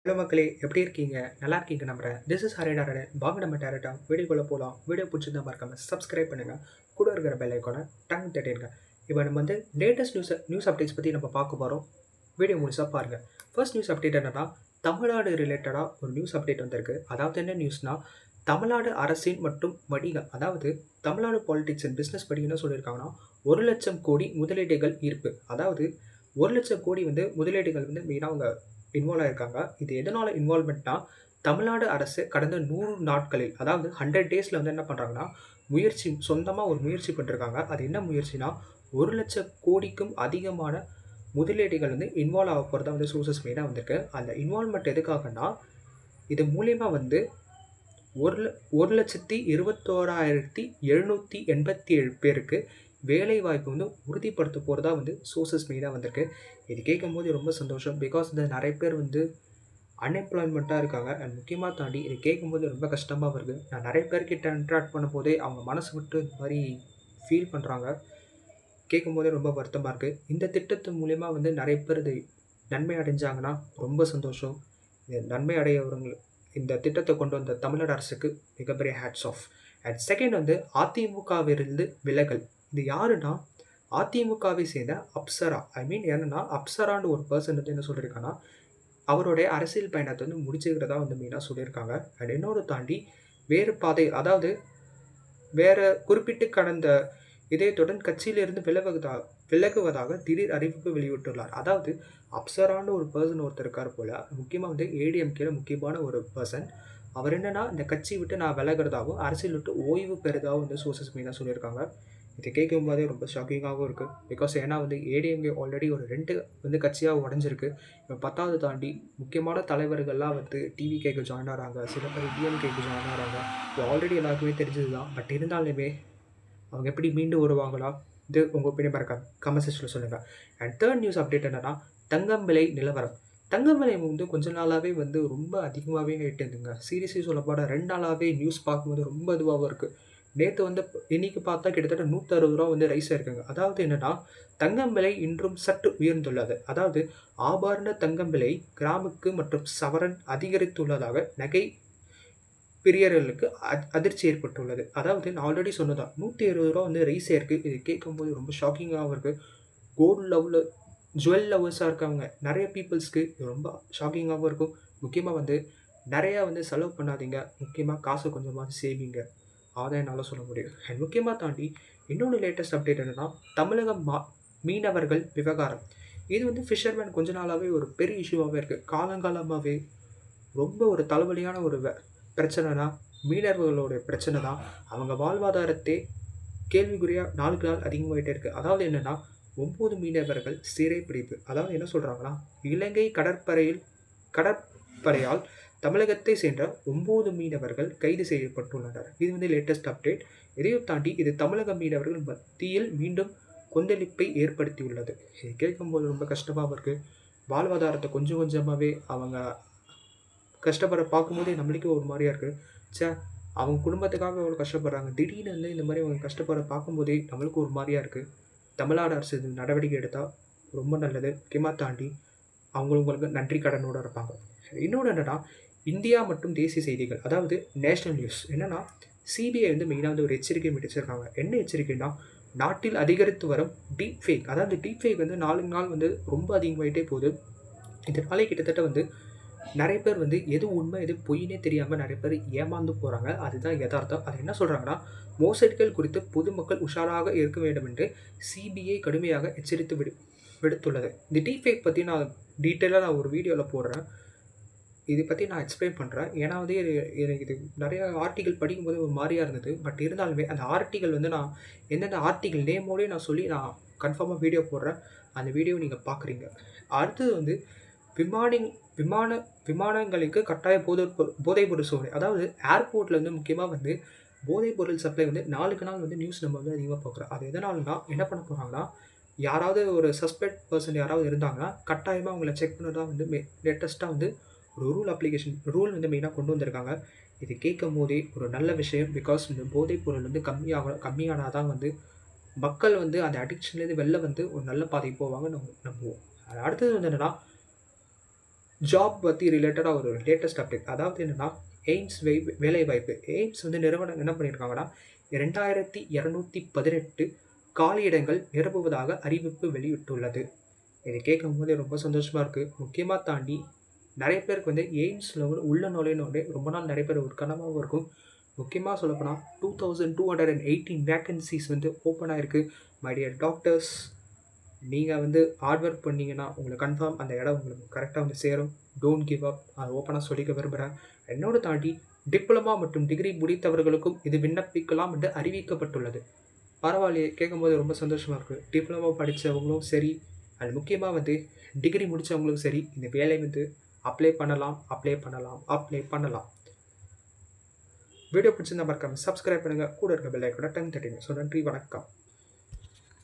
Hello மக்களே, எப்படி இருக்கீங்க? நல்லா இருக்கீங்க நம்புறேன். This is Harinarayanan. வாங்க நம்ம டேரக்டா வீடியோக்குள்ள போலாம். வீடியோ பிடிச்சிருந்தா மறக்காம சப்ஸ்கிரைப் பண்ணுங்க. கூட இருக்கிற பெல் ஐகானை டங் தட்டிடுங்க. இப்போ நம்ம லேட்டஸ்ட் நியூஸ் அப்டேட்ஸ் பற்றி நம்ம பார்க்க போகிறோம். வீடியோ முழுசா பாருங்க. ஃபர்ஸ்ட் நியூஸ் அப்டேட் என்னன்னா, தமிழ்நாடு ரிலேட்டடாக ஒரு நியூஸ் அப்டேட் வந்திருக்கு. அதாவது என்ன நியூஸ்னா, தமிழ்நாடு அரசின் மற்றும் வணிகம், அதாவது தமிழ்நாடு பாலிடிக்ஸ் அண்ட் பிஸ்னஸ் படி என்ன சொல்லியிருக்காங்கன்னா, 1,00,000 கோடி முதலீடுகள் ஈர்ப்பு. அதாவது 1,00,000 கோடி முதலீடுகள் மெயினாக அவங்க இன்வால்வ் ஆயிருக்காங்க. இது எதனால இன்வால்வ்மெண்ட்னா, தமிழ்நாடு அரசு கடந்த 100 நாட்களில், அதாவது 100 டேஸ்ல என்ன பண்றாங்கன்னா, சொந்தமா ஒரு முயற்சி பண்ணிருக்காங்க. அது என்ன முயற்சினா, 1,00,000 கோடிக்கும் அதிகமான முதலீடுகள் இன்வால்வ் ஆக போறதா சோர்சஸ் மெயினா வந்திருக்கு. அந்த இன்வால்வ்மெண்ட் எதுக்காகன்னா, இது மூலியமா 1,21,787 பேருக்கு வேலைவாய்ப்பு உறுதிப்படுத்த போறதா சோர்சஸ் மெயினா வந்திருக்கு. இது கேட்கும்போது ரொம்ப சந்தோஷம். பிகாஸ் நிறைய பேர் அன்எம்ப்ளாய்மெண்ட்டா இருக்காங்க. அண்ட் முக்கியமா தாண்டி இத கேட்கும்போது ரொம்ப கஷ்டமா வருது. நான் நிறைய பேர்கிட்ட இன்டராக்ட் பண்ணும்போதே அவங்க மனசு விட்டு இந்த மாரி ஃபீல் பண்றாங்க. கேட்கும்போதே ரொம்ப வருத்தமா இருக்கு. இந்த திட்டத்து மூலியமா நிறைய பேர் இதை நன்மை அடைஞ்சாங்கன்னா ரொம்ப சந்தோஷம். இது நன்மை அடையவங்க இந்த திட்டத்த கொண்டு வந்த தமிழ்நாடு அரசுக்கு மிகப்பெரிய ஹேட்ஸ் ஆஃப். அண்ட் செகண்ட் அதிமுகவிலிருந்து விலகல். இது யாருன்னா, அதிமுகவை சேர்ந்த அப்சரா. ஐ மீன் என்னன்னா, அப்சரான்னு ஒரு பெர்சன் என்ன சொல்லியிருக்காங்கன்னா, அவருடைய அரசியல் பயணத்தை முடிச்சுக்கிறதா மெயினா சொல்லியிருக்காங்க. அண்ட் இன்னொரு தாண்டி வேறு பாதை, அதாவது வேற குறிப்பிட்டு கடந்த இதயத்துடன் கட்சியிலிருந்து விலகுவதாக திடீர் அறிவிப்பு வெளியிட்டுள்ளார். அதாவது அப்சரான்னு ஒரு பெர்சன் ஒருத்தர் இருக்கார் போல. முக்கியமா ஏடிஎம்கேல முக்கியமான ஒரு பெர்சன். அவர் என்னன்னா, இந்த கட்சி விட்டு நான் விலகுறதாகவும், அரசியல் விட்டு ஓய்வு பெறுவதாகவும் சோர்சஸ் மெயினா சொல்லியிருக்காங்க. இதை கேட்கும்போதே ரொம்ப ஷாக்கிங்காகவும் இருக்குது. பிகாஸ் ஏன்னா ஏடிஎம்கே ஆல்ரெடி ஒரு 2 கட்சியாக உடஞ்சிருக்கு. இப்போ 10வது தாண்டி முக்கியமான தலைவர்கள்லாம் டிவிகேக்கு ஜாயின் ஆகிறாங்க. சில பேர் டிஎம்கேக்கு ஜாயின் ஆகிறாங்க. இது ஆல்ரெடி எல்லாருக்குமே தெரிஞ்சது தான். பட் இருந்தாலுமே அவங்க எப்படி மீண்டு வருவாங்களா? இது உங்கள் ஒப்பீனியன் மறக்காம கமெண்ட் செக்ஷனில் சொல்லுங்கள். அண்ட் தேர்ட் நியூஸ் அப்டேட் என்னன்னா, தங்கம் விலை நிலவரம். தங்கம் விலை கொஞ்ச நாளாகவே ரொம்ப அதிகமாகவே ஆகிட்டு இருந்துங்க. சீரியஸாக சொல்லப்போட 2 நாளாகவே நியூஸ் பார்க்கும்போது ரொம்ப இதுவாகவும் இருக்குது. நேற்று இன்னைக்கு பார்த்தா கிட்டத்தட்ட ரூ. 160 ரைஸ் ஆயிருக்குங்க. அதாவது என்னன்னா, தங்கம் விலை இன்றும் சற்று உயர்ந்துள்ளது. அதாவது ஆபரண தங்கம் விலை கிராமுக்கு மற்றும் சவரன் அதிகரித்துள்ளதாக நகை பிரியர்களுக்கு அதிர்ச்சி ஏற்பட்டுள்ளது. அதாவது நான் ஆல்ரெடி சொன்னதான், ரூ. 160 ரைஸ் ஆயிருக்கு. இது கேட்கும்போது ரொம்ப ஷாக்கிங்காகவும் இருக்குது. கோல்டு லவ்வில் ஜுவல் லவ்வர்ஸாக இருக்கவங்க நிறைய பீப்புள்ஸ்க்கு இது ரொம்ப ஷாக்கிங்காகவும் இருக்கும். முக்கியமாக நிறையா செலவு பண்ணாதீங்க. முக்கியமாக காசு கொஞ்சமாவது சேவிங்க. அதான் என்னால் சொல்ல முடியும். அண்ட் முக்கியமாக தாண்டி இன்னொன்று லேட்டஸ்ட் அப்டேட் என்னென்னா, தமிழக மீனவர்கள் விவகாரம். இது ஃபிஷர்மேன் கொஞ்ச நாளாகவே ஒரு பெரிய இஷ்யூவாகவே இருக்குது. காலங்காலமாகவே ரொம்ப ஒரு தலைவலியான ஒரு பிரச்சனைனா மீனவர்களோட பிரச்சனை தான். அவங்க வாழ்வாதாரத்தை கேள்விக்குறியாக நாளுக்கு நாள் அதிகமாகிட்டே இருக்குது. அதாவது என்னென்னா, 9 மீனவர்கள் சிறைப்பிடிப்பு. அதாவது என்ன சொல்கிறாங்கன்னா, இலங்கை கடற்படையால் தமிழகத்தை சேர்ந்த 9 மீனவர்கள் கைது செய்யப்பட்டுள்ளனர். இது லேட்டஸ்ட் அப்டேட். இதையும் தாண்டி இது தமிழக மீனவர்கள் மத்தியில் மீண்டும் கொந்தளிப்பை ஏற்படுத்தியுள்ளது. இது கேட்கும்போது ரொம்ப கஷ்டமாகவும் இருக்குது. வாழ்வாதாரத்தை கொஞ்சம் கொஞ்சமாகவே அவங்க கஷ்டப்படுற பார்க்கும்போதே நம்மளுக்கே ஒரு மாதிரியா இருக்குது. அவங்க குடும்பத்துக்காக அவ்வளோ கஷ்டப்படுறாங்க. திடீர்னு இந்த மாதிரி அவங்க கஷ்டப்படுற பார்க்கும்போதே நம்மளுக்கு ஒரு மாதிரியா இருக்குது. தமிழ்நாடு அரசு இது நடவடிக்கை எடுத்தால் ரொம்ப நல்லது. முக்கியமாக தாண்டி அவங்களுக்கு நன்றி கடனோடு இருப்பாங்க. இன்னொன்று என்னென்னா, இந்தியா மற்றும் தேசிய செய்திகள், அதாவது நேஷ்னல் நியூஸ் என்னென்னா, சிபிஐ மெயினாக ஒரு எச்சரிக்கை விடுச்சிருக்காங்க. என்ன எச்சரிக்கைன்னா, நாட்டில் அதிகரித்து வரும் டீப் ஃபேக். அதாவது டீப் ஃபேக் நாளுக்கு நாள் ரொம்ப அதிகமாகிட்டே போகுது. இதனாலே கிட்டத்தட்ட நிறைய பேர் எது உண்மை எது பொய்னே தெரியாமல் நிறைய பேர் ஏமாந்து போகிறாங்க. அதுதான் யதார்த்தம். அது என்ன சொல்கிறாங்கன்னா, மோசடிகள் குறித்து பொதுமக்கள் உஷாராக இருக்க வேண்டும் என்று சிபிஐ கடுமையாக எச்சரித்து விடுத்துள்ளது. இந்த டீஃபேக் பற்றி நான் டீட்டெயிலாக ஒரு வீடியோவில் போடுறேன். இதை பற்றி நான் எக்ஸ்பிளைன் பண்ணுறேன். ஏன்னா எனக்கு இது நிறையா ஆர்டிக்கல் படிக்கும்போது ஒரு மாதிரியாக இருந்தது. பட் இருந்தாலுமே அந்த ஆர்டிக்கல் நான் எந்தெந்த ஆர்டிக்கல் நேமோடய நான் சொல்லி நான் கன்ஃபார்மாக வீடியோ போடுறேன். அந்த வீடியோவை நீங்கள் பார்க்குறீங்க. அடுத்தது விமானங்களுக்கு கட்டாய போதைப்பொருள் சோதனை. அதாவது ஏர்போர்ட்டில் முக்கியமாக போதைப்பொருள் சப்ளை நாளுக்கு நாள் நியூஸ் நம்ம அதிகமாக பார்க்குறோம். அது எதனாலனா என்ன பண்ண போகிறாங்கன்னா, யாராவது ஒரு சஸ்பெக்ட் பர்சன் யாராவது இருந்தாங்கன்னா கட்டாயமாக அவங்கள செக் பண்ணதான் லேட்டஸ்ட்டாக ஒரு ரூல் மெயினாக கொண்டு வந்திருக்காங்க. இது கேட்கும் போதே ஒரு நல்ல விஷயம். பிகாஸ் இந்த போதைப்பொருள் கம்மியானால் தான் மக்கள் அந்த அடிக்ஷன்லேருந்து வெளில ஒரு நல்ல பாதைக்கு போவாங்க நம்புவோம். அடுத்தது என்னென்னா, ஜாப் பற்றி ரிலேட்டடாக ஒரு லேட்டஸ்ட் அப்டேட். அதாவது என்னென்னா, எய்ம்ஸ் வேலைவாய்ப்பு. எய்ம்ஸ் வந்து நிறுவனம் என்ன பண்ணியிருக்காங்கன்னா, 2218 காலியிடங்கள் நிரப்புவதாக அறிவிப்பு வெளியிட்டுள்ளது. இதை கேட்கும்போது ரொம்ப சந்தோஷமா இருக்கு. முக்கியமா தாண்டி நெறைய பேருக்கு வந்து எய்ம்ஸ்ல உள்ள நுழையணும்னே ரொம்ப நாள் நெறைய பேர் ஒரு கனவாவும் இருக்கும். முக்கியமா சொல்லப்போனா 2218 வேக்கன்ஸீஸ் வந்து ஓப்பன் ஆயிருக்கு. மை டியர் டாக்டர்ஸ், நீங்க வந்து ஹார்ட் ஒர்க் பண்ணீங்கன்னா, உங்களுக்கு கன்ஃபார்ம் அந்த இடம் உங்களுக்கு கரெக்ட்டா வந்து சேரும். Don't give up. அது ஓப்பனா சொல்லிக்க விரும்புறேன். என்னோட தாண்டி டிப்ளோமா மற்றும் டிகிரி முடித்தவர்களுக்கும் இது விண்ணப்பிக்கலாம் என்று அறிவிக்கப்பட்டுள்ளது. பரவாயில்லையே! கேட்கும்போது ரொம்ப சந்தோஷமா இருக்கு. டிப்ளமோ படிச்சவங்களும் சரி, அது முக்கியமா வந்து டிகிரி முடிச்சவங்களும் சரி, இந்த வேலை வந்து அப்ளை பண்ணலாம், அப்ளை பண்ணலாம், அப்ளை பண்ணலாம். வீடியோ பிடிச்சிருந்தா மறக்காம சப்ஸ்கிரைப் பண்ணுங்க. கூட இருக்க பெல் ஐகான டைம் தட்டிடுங்க. ஸோ நன்றி, வணக்கம்.